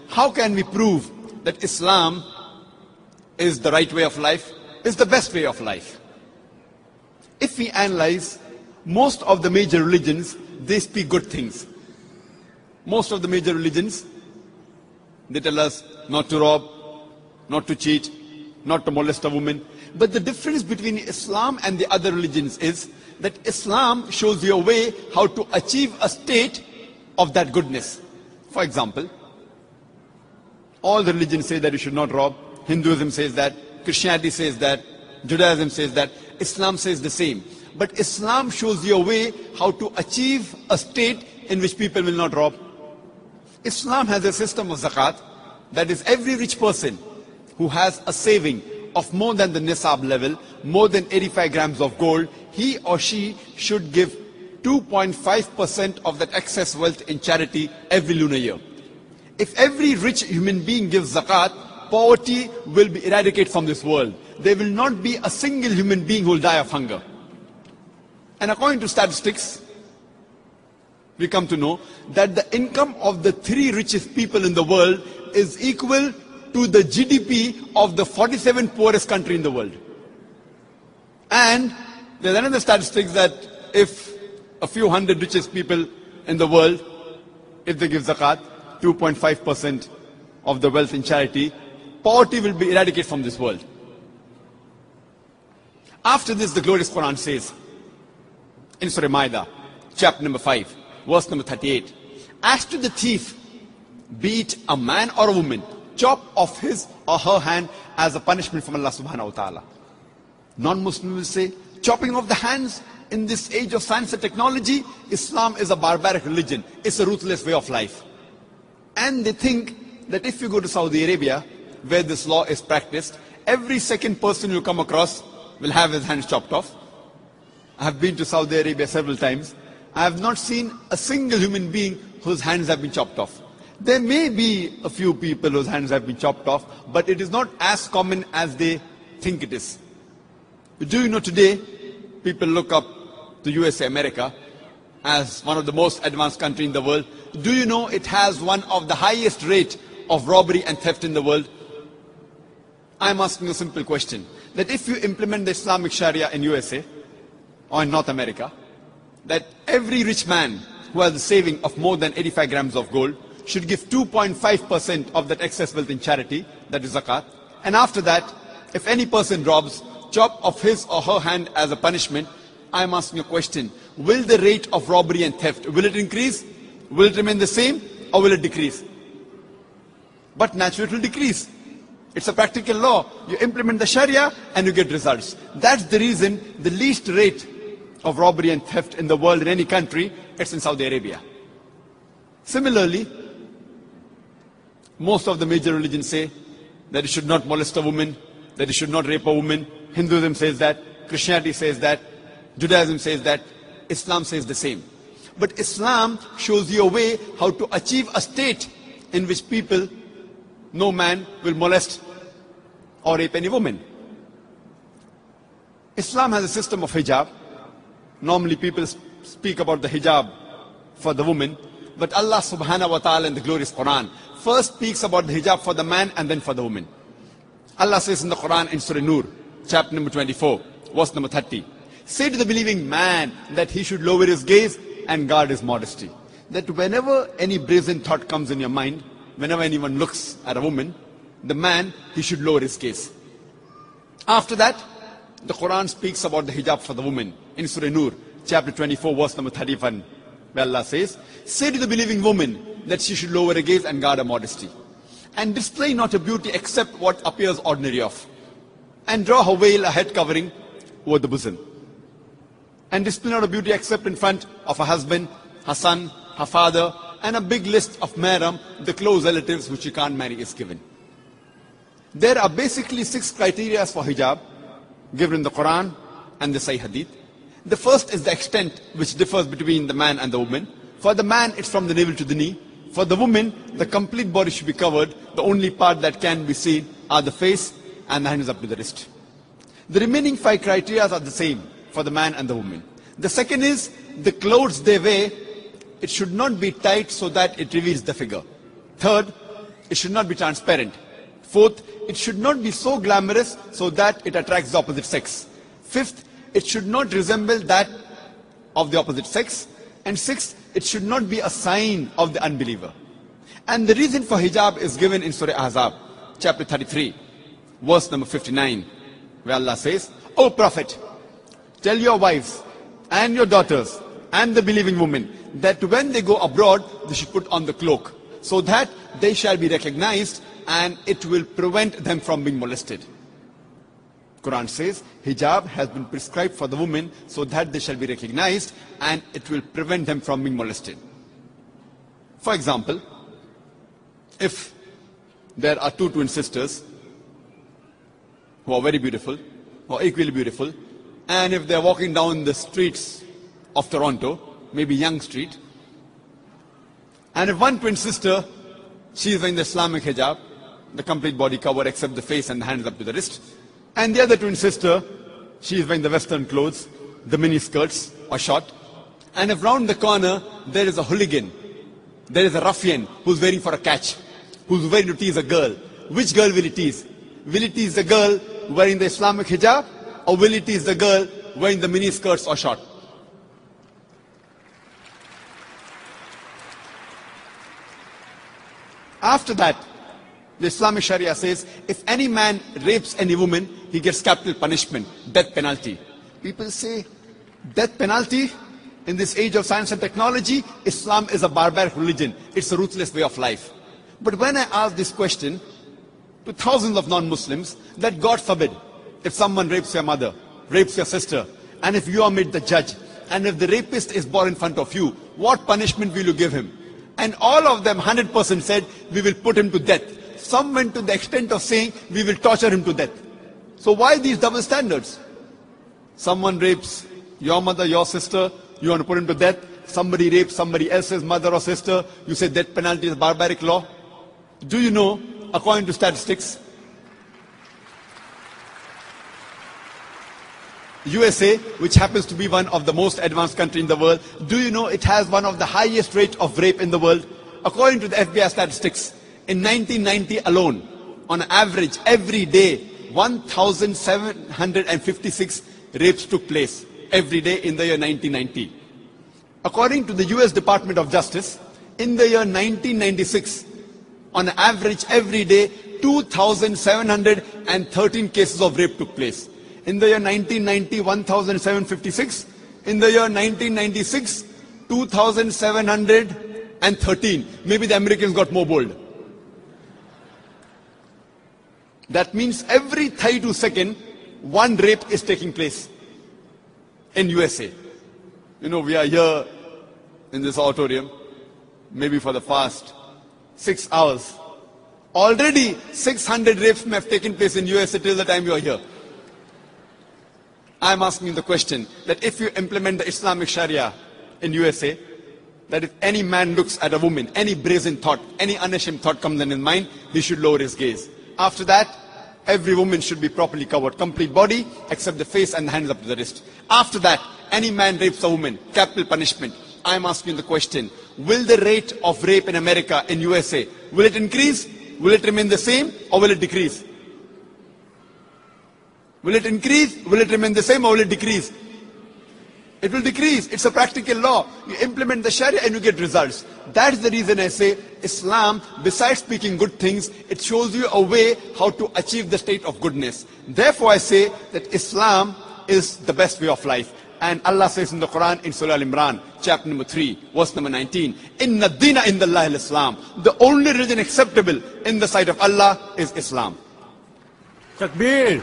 how can we prove that Islam is the right way of life, is the best way of life? If we analyze most of the major religions, they speak good things. Most of the major religions, they tell us not to rob, not to cheat, not to molest a woman. But the difference between Islam and the other religions is that Islam shows you a way how to achieve a state of that goodness. For example, all the religions say that you should not rob. Hinduism says that, Christianity says that, Judaism says that, Islam says the same. But Islam shows you a way how to achieve a state in which people will not rob. Islam has a system of zakat, that is every rich person who has a saving of more than the nisab level, more than 85 grams of gold, he or she should give 2.5% of that excess wealth in charity every lunar year. If every rich human being gives zakat, poverty will be eradicated from this world. There will not be a single human being who will die of hunger. And according to statistics, we come to know that the income of the 3 richest people in the world is equal to the GDP of the 47 poorest country in the world. And there's another statistics that if a few hundred richest people in the world, if they give zakat, 2.5% of the wealth in charity, poverty will be eradicated from this world. After this, the glorious Quran says, in Surah Ma'idah, chapter number 5, verse number 38, as to the thief, be it a man or a woman, chop off his or her hand as a punishment from Allah subhanahu wa ta'ala. Non-Muslims will say, chopping off the hands in this age of science and technology, Islam is a barbaric religion. It's a ruthless way of life. And they think that if you go to Saudi Arabia, where this law is practiced, every second person you come across will have his hands chopped off. I have been to Saudi Arabia several times. I have not seen a single human being whose hands have been chopped off. There may be a few people whose hands have been chopped off, but it is not as common as they think it is. Do you know today, people look up to USA, America, as one of the most advanced countries in the world. Do you know it has one of the highest rate of robbery and theft in the world? I'm asking a simple question, that if you implement the Islamic Charia in USA or in North America, that every rich man who has a saving of more than 85 grams of gold should give 2.5% of that excess wealth in charity, that is zakat. And after that, if any person robs, chop off his or her hand as a punishment. I'm asking a question, will the rate of robbery and theft, will it increase? Will it remain the same or will it decrease? But naturally it will decrease. It's a practical law. You implement the Sharia and you get results. That's the reason the least rate of robbery and theft in the world in any country, it's in Saudi Arabia. Similarly, most of the major religions say that you should not molest a woman, that you should not rape a woman. Hinduism says that, Christianity says that, Judaism says that, Islam says the same. But Islam shows you a way how to achieve a state in which people, no man will molest or rape any woman. Islam has a system of hijab. Normally people speak about the hijab for the woman, but Allah subhanahu wa ta'ala in the glorious Quran first speaks about the hijab for the man and then for the woman. Allah says in the Quran in Surah Nur, chapter number 24, verse number 30, say to the believing man that he should lower his gaze and guard his modesty. That whenever any brazen thought comes in your mind, whenever anyone looks at a woman, the man, he should lower his gaze. After that, the Quran speaks about the hijab for the woman in Surah Nur, chapter 24, verse number 31, where Allah says, say to the believing woman that she should lower her gaze and guard her modesty, and display not her beauty except what appears ordinary of, and draw her veil, a head covering, over the bosom, and display not her beauty except in front of her husband, her son, her father, and a big list of mahram, the close relatives which she can't marry, is given. There are basically 6 criteria for hijab given in the Quran and the Sahih Hadith. The first is the extent which differs between the man and the woman. For the man, it's from the navel to the knee. For the woman, the complete body should be covered. The only part that can be seen are the face and the hands up to the wrist. The remaining 5 criteria are the same for the man and the woman. The second is the clothes they wear, it should not be tight so that it reveals the figure. Third, it should not be transparent. Fourth, it should not be so glamorous so that it attracts the opposite sex. Fifth, it should not resemble that of the opposite sex. And sixth, it should not be a sign of the unbeliever. And the reason for hijab is given in Surah Ahzab, chapter 33, verse number 59, where Allah says, O Prophet, tell your wives and your daughters and the believing women that when they go abroad, they should put on the cloak, so that they shall be recognized and it will prevent them from being molested. Quran says hijab has been prescribed for the women so that they shall be recognized and it will prevent them from being molested. For example, if there are two twin sisters who are very beautiful, who are equally beautiful, and if they are walking down the streets of Toronto, maybe Yonge Street, and if one twin sister, she is wearing the Islamic hijab, the complete body cover except the face and the hands up to the wrist, and the other twin sister, she is wearing the Western clothes, the mini skirts or short, and if round the corner there is a hooligan, there is a ruffian who's waiting for a catch, who's waiting to tease a girl, which girl will he tease? Will he tease the girl wearing the Islamic hijab, or will he tease the girl wearing the mini skirts or short? After that, the Islamic Charia says, if any man rapes any woman, he gets capital punishment, death penalty. People say, death penalty? In this age of science and technology, Islam is a barbaric religion. It's a ruthless way of life. But when I ask this question to thousands of non-Muslims, that God forbid, if someone rapes your mother, rapes your sister, and if you are made the judge, and if the rapist is brought in front of you, what punishment will you give him? And all of them, 100% said, we will put him to death. Some went to the extent of saying, we will torture him to death. So why these double standards? Someone rapes your mother, your sister, you want to put him to death. Somebody rapes somebody else's mother or sister, you say death penalty is barbaric law. Do you know, according to statistics, USA, which happens to be one of the most advanced countries in the world, do you know it has one of the highest rates of rape in the world? According to the FBI statistics, in 1990 alone, on average, every day, 1,756 rapes took place every day in the year 1990. According to the US Department of Justice, in the year 1996, on average, every day, 2,713 cases of rape took place. In the year 1990, 1,756. In the year 1996, 2,713. Maybe the Americans got more bold. That means every 32 seconds, one rape is taking place in USA. You know, we are here in this auditorium, maybe for the past 6 hours. Already 600 rapes may have taken place in USA till the time you are here. I'm asking the question that if you implement the Islamic Sharia in USA, that if any man looks at a woman, any brazen thought, any unashamed thought comes in his mind, he should lower his gaze. After that, every woman should be properly covered, complete body, except the face and the hands up to the wrist. After that, any man rapes a woman, capital punishment. I'm asking the question, will the rate of rape in America, in USA, will it increase? Will it remain the same, or will it decrease? Will it increase? Will it remain the same, or will it decrease? It will decrease. It's a practical law. You implement the Sharia and you get results. That's the reason I say Islam, besides speaking good things, it shows you a way how to achieve the state of goodness. Therefore I say that Islam is the best way of life. And Allah says in the Quran, in Surah Al-Imran, chapter number 3, verse number 19, Inna dina indallahi al-Islam. The only religion acceptable in the sight of Allah is Islam. Takbir.